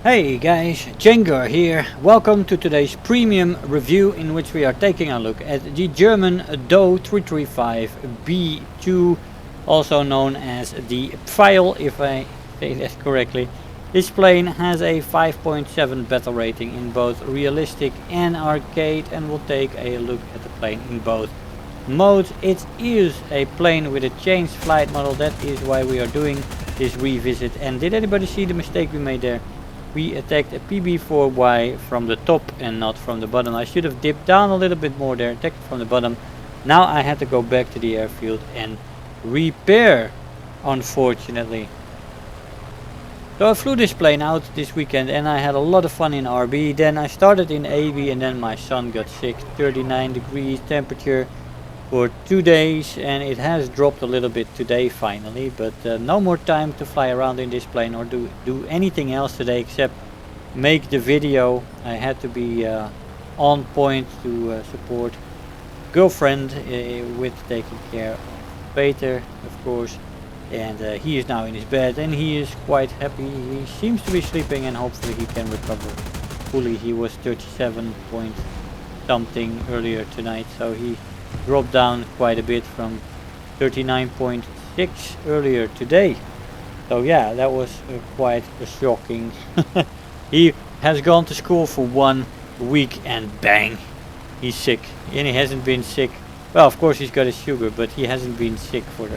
Hey guys, Jengar here. Welcome to today's premium review in which we are taking a look at the German Do 335 B-2, also known as the Pfeil, if I say that correctly. This plane has a 5.7 battle rating in both realistic and arcade, and we'll take a look at the plane in both modes. It is a plane with a changed flight model, that is why we are doing this revisit. And did anybody see the mistake we made there? We attacked a PB4Y from the top and not from the bottom. I should have dipped down a little bit more there, attacked from the bottom. Now I had to go back to the airfield and repair, unfortunately. So I flew this plane out this weekend and I had a lot of fun in RB. Then I started in AB and then my son got sick. 39 degrees temperature for 2 days, and it has dropped a little bit today finally, but no more time to fly around in this plane or do anything else today except make the video. I had to be on point to support girlfriend with taking care of Peter, of course, and he is now in his bed and he is quite happy. He seems to be sleeping and hopefully he can recover fully. He was 37 point something earlier tonight, so he dropped down quite a bit from 39.6 earlier today. So yeah, that was quite shocking. He has gone to school for 1 week and bang, he's sick. And he hasn't been sick, well, of course he's got his sugar, but he hasn't been sick for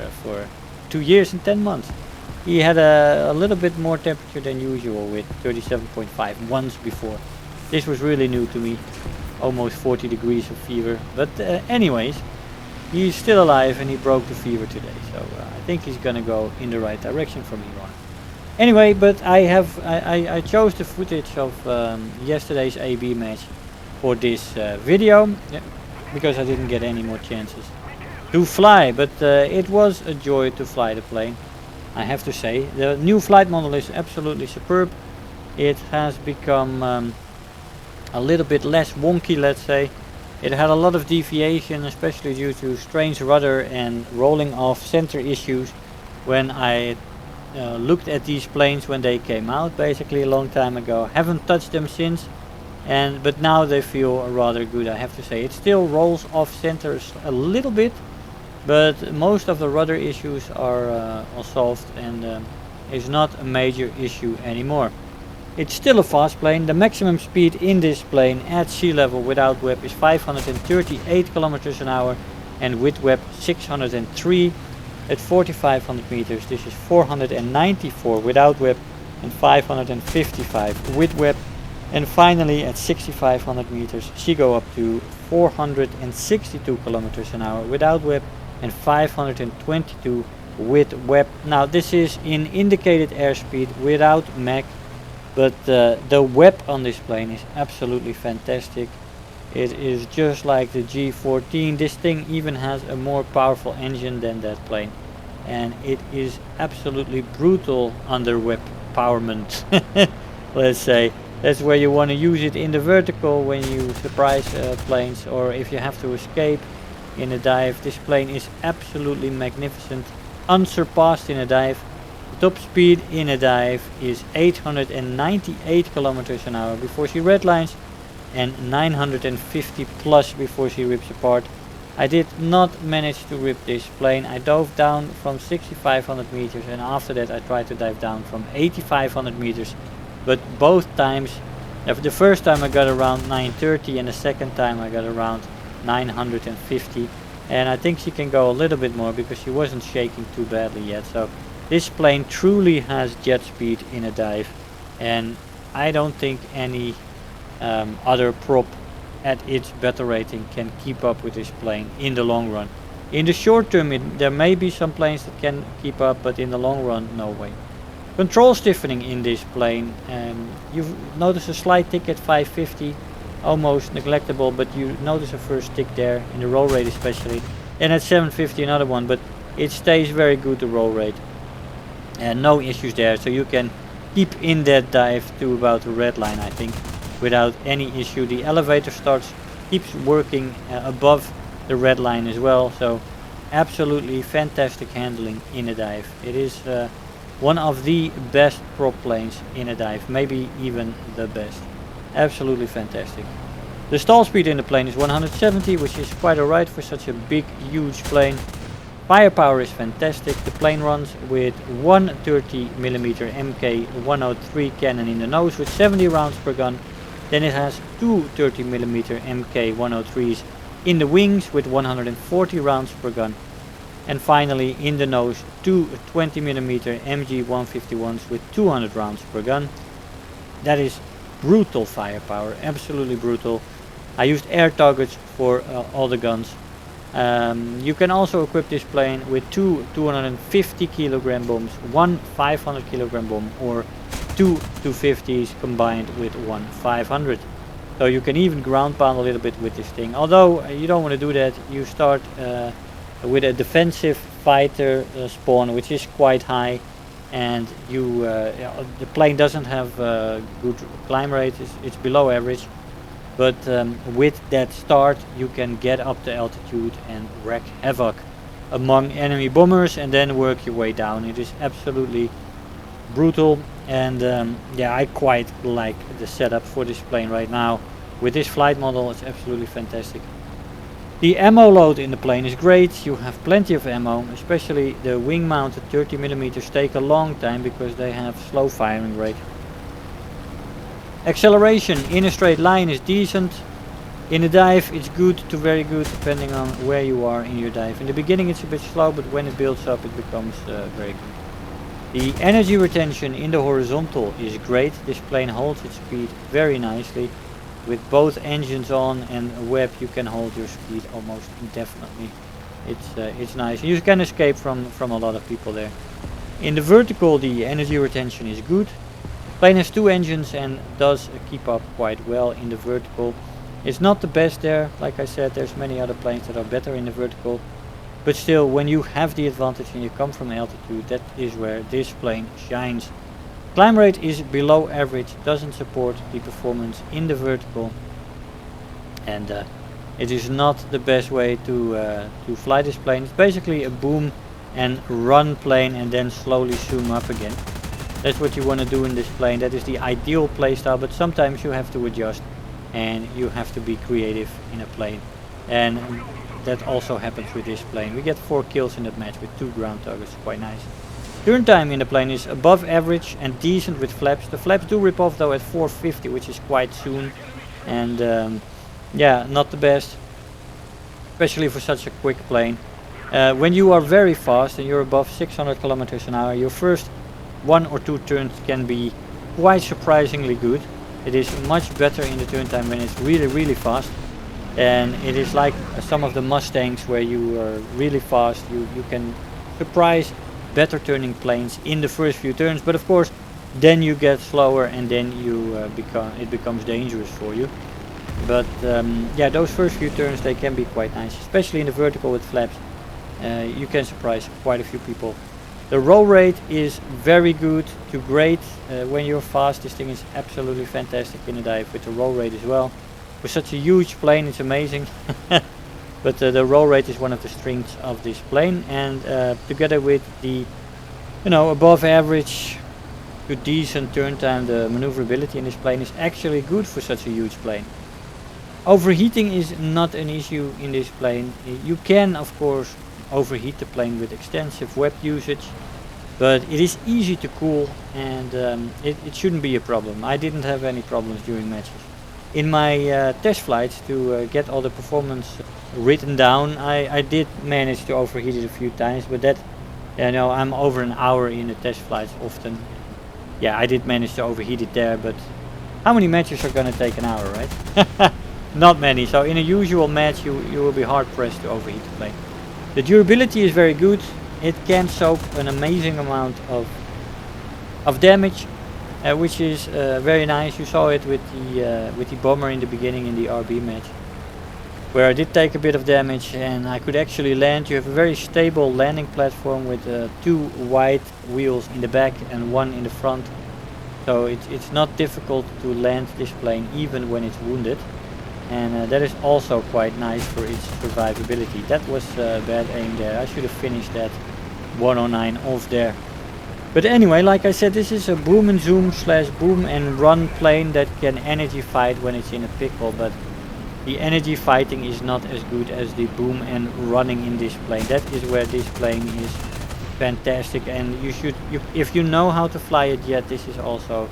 2 years and 10 months. He had a little bit more temperature than usual with 37.5 once before. This was really new to me. Almost 40 degrees of fever, but anyways, he's still alive and he broke the fever today, so I think he's gonna go in the right direction from here on. Anyway, but I chose the footage of yesterday's AB match for this video, because I didn't get any more chances to fly, but it was a joy to fly the plane, I have to say. The new flight model is absolutely superb. It has become a little bit less wonky, let's say. It had a lot of deviation, especially due to strange rudder and rolling off center issues when I looked at these planes when they came out, basically a long time ago. Haven't touched them since, but now they feel rather good, I have to say. It still rolls off centers a little bit, but most of the rudder issues are all solved and is not a major issue anymore. It's still a fast plane. The maximum speed in this plane at sea level without WEP is 538 kilometers an hour, and with WEP 603. At 4,500 meters this is 494 without WEP and 555 with WEP. And finally at 6,500 meters she go up to 462 kilometers an hour without WEP and 522 with WEP. Now this is in indicated airspeed without Mach. But the WEP on this plane is absolutely fantastic. It is just like the G14. This thing even has a more powerful engine than that plane. And it is absolutely brutal under WEP empowerment. Let's say. That's where you want to use it in the vertical when you surprise planes, or if you have to escape in a dive. This plane is absolutely magnificent. Unsurpassed in a dive. Top speed in a dive is 898 kilometers an hour before she redlines and 950 plus before she rips apart. I did not manage to rip this plane. I dove down from 6,500 meters and after that I tried to dive down from 8,500 meters, but both times, the first time I got around 930 and the second time I got around 950, and I think she can go a little bit more because she wasn't shaking too badly yet. So this plane truly has jet speed in a dive, and I don't think any other prop at its battle rating can keep up with this plane in the long run. In the short term there may be some planes that can keep up, but in the long run no way. Control stiffening in this plane, you've noticed a slight tick at 550, almost neglectable, but you notice a first tick there in the roll rate especially, and at 750 another one, but it stays very good, the roll rate. And no issues there, so you can keep in that dive to about the red line, I think, without any issue. The elevator keeps working above the red line as well, so absolutely fantastic handling in a dive. It is one of the best prop planes in a dive, maybe even the best. Absolutely fantastic. The stall speed in the plane is 170, which is quite alright for such a big, huge plane. Firepower is fantastic. The plane runs with one 30mm Mk103 cannon in the nose with 70 rounds per gun. Then it has two 30mm Mk103s in the wings with 140 rounds per gun. And finally in the nose, two 20mm MG151s with 200 rounds per gun. That is brutal firepower, absolutely brutal. I used air targets for all the guns. You can also equip this plane with two 250 kilogram bombs, one 500 kilogram bomb, or two 250s combined with one 500. So you can even ground pound a little bit with this thing. Although you don't want to do that, you start with a defensive fighter spawn, which is quite high, and the plane doesn't have good climb rate. It's below average. But with that start you can get up to altitude and wreak havoc among enemy bombers and then work your way down. It is absolutely brutal, and yeah, I quite like the setup for this plane right now. With this flight model, it's absolutely fantastic. The ammo load in the plane is great. You have plenty of ammo, especially the wing mounted 30mm take a long time because they have slow firing rate. Acceleration in a straight line is decent. In a dive it's good to very good depending on where you are in your dive. In the beginning it's a bit slow, but when it builds up it becomes very good. The energy retention in the horizontal is great. This plane holds its speed very nicely. With both engines on and a web you can hold your speed almost indefinitely. It's nice. You can escape from a lot of people there. In the vertical the energy retention is good. Plane has two engines and does keep up quite well in the vertical. It's not the best there, like I said, there's many other planes that are better in the vertical, but still when you have the advantage and you come from altitude, that is where this plane shines. Climb rate is below average, doesn't support the performance in the vertical, and it is not the best way to fly this plane. It's basically a boom and run plane and then slowly zoom up again. That's what you want to do in this plane. That is the ideal playstyle, but sometimes you have to adjust and you have to be creative in a plane, and that also happens with this plane. We get 4 kills in that match with 2 ground targets, quite nice. Turn time in the plane is above average and decent with flaps. The flaps do rip off though at 450, which is quite soon, and yeah, not the best, especially for such a quick plane. When you are very fast and you're above 600 kilometers an hour, your first 1 or 2 turns can be quite surprisingly good. It is much better in the turn time when it's really fast, and it is like some of the Mustangs where you are really fast. You can surprise better turning planes in the first few turns, but of course then you get slower and then it becomes dangerous for you. But yeah, those first few turns they can be quite nice, especially in the vertical with flaps. You can surprise quite a few people. The roll rate is very good to great. When you're fast, this thing is absolutely fantastic in a dive with the roll rate as well. For such a huge plane, it's amazing. But the roll rate is one of the strengths of this plane, and together with the, above average to decent turn time, the maneuverability in this plane is actually good for such a huge plane. Overheating is not an issue in this plane. You can, of course, overheat the plane with extensive web usage, but it is easy to cool, and it shouldn't be a problem. I didn't have any problems during matches. In my test flights to get all the performance written down, I did manage to overheat it a few times, but that, I'm over an hour in the test flights often. Yeah, I did manage to overheat it there, but how many matches are gonna take an hour, right? Not many. So in a usual match you will be hard pressed to overheat the plane. The durability is very good. It can soak an amazing amount of damage, which is very nice. You saw it with the bomber in the beginning in the RB match, where I did take a bit of damage and I could actually land. You have a very stable landing platform with 2 wide wheels in the back and 1 in the front. So it's not difficult to land this plane even when it's wounded. And that is also quite nice for its survivability. That was bad aim there. I should have finished that 109 off there. But anyway, like I said, this is a boom and zoom slash boom and run plane that can energy fight when it's in a pickle, but the energy fighting is not as good as the boom and running in this plane. That is where this plane is fantastic, and if you know how to fly it yet, this is also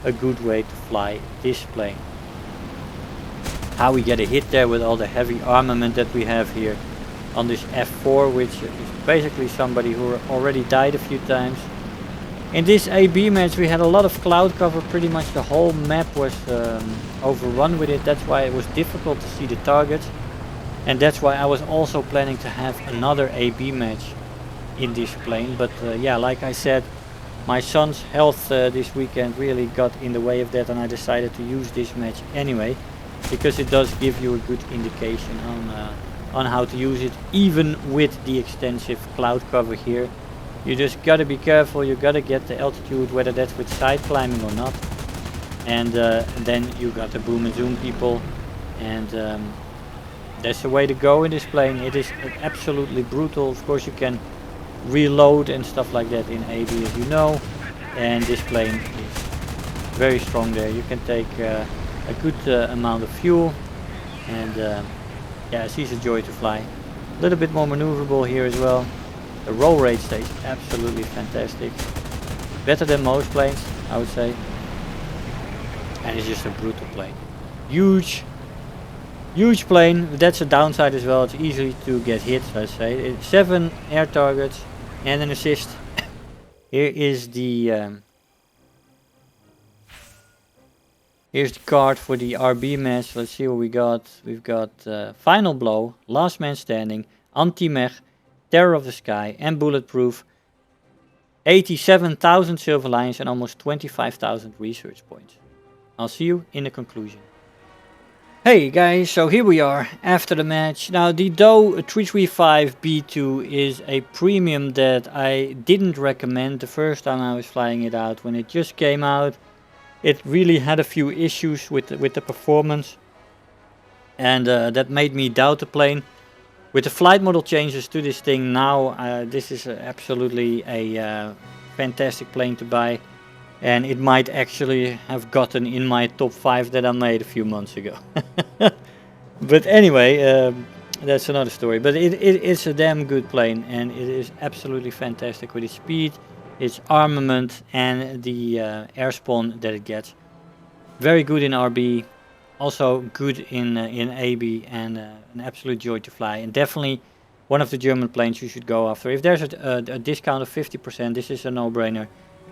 a good way to fly this plane. How we get a hit there with all the heavy armament that we have here on this F4, which is basically somebody who already died a few times. In this AB match we had a lot of cloud cover, pretty much the whole map was overrun with it. That's why it was difficult to see the targets, and that's why I was also planning to have another AB match in this plane. But yeah, like I said, my son's health this weekend really got in the way of that, and I decided to use this match anyway, because it does give you a good indication on how to use it, even with the extensive cloud cover here. You just gotta be careful, you gotta get the altitude, whether that's with side climbing or not. And then you got the boom and zoom people, and that's the way to go in this plane. It is absolutely brutal. Of course you can reload and stuff like that in AB, as you know, and this plane is very strong there. You can take a good amount of fuel, and yeah, it's a joy to fly. A little bit more maneuverable here as well. The roll rate stays absolutely fantastic. Better than most planes, I would say. And it's just a brutal plane. Huge plane. That's a downside as well. It's easy to get hit, let's say. 7 air targets and an assist. Here is the here's the card for the RB match. Let's see what we got. We've got Final Blow, Last Man Standing, Anti-Mech, Terror of the Sky, and Bulletproof. 87,000 silver lions and almost 25,000 research points. I'll see you in the conclusion. Hey guys, so here we are after the match. Now the Doe 335 B-2 is a premium that I didn't recommend the first time I was flying it out. When it just came out, it really had a few issues with the performance, and that made me doubt the plane. With the flight model changes to this thing now, this is absolutely a fantastic plane to buy, and it might actually have gotten in my top 5 that I made a few months ago. But anyway, that's another story. But it's a damn good plane, and it is absolutely fantastic with its speed, its armament, and the air spawn that it gets. Very good in RB. Also good in AB, and an absolute joy to fly, and definitely one of the German planes you should go after. If there's a discount of 50%, this is a no-brainer.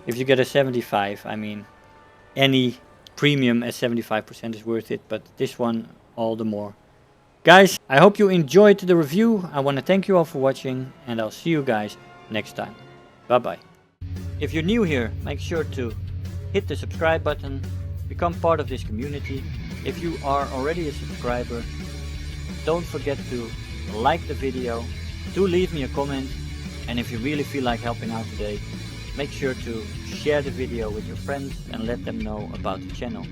If you get a 75, I mean, any premium at 75% is worth it, but this one all the more. Guys, I hope you enjoyed the review. I want to thank you all for watching, and I'll see you guys next time. Bye bye. If you're new here, make sure to hit the subscribe button, become part of this community. If you are already a subscriber, don't forget to like the video, do leave me a comment, and if you really feel like helping out today, make sure to share the video with your friends and let them know about the channel.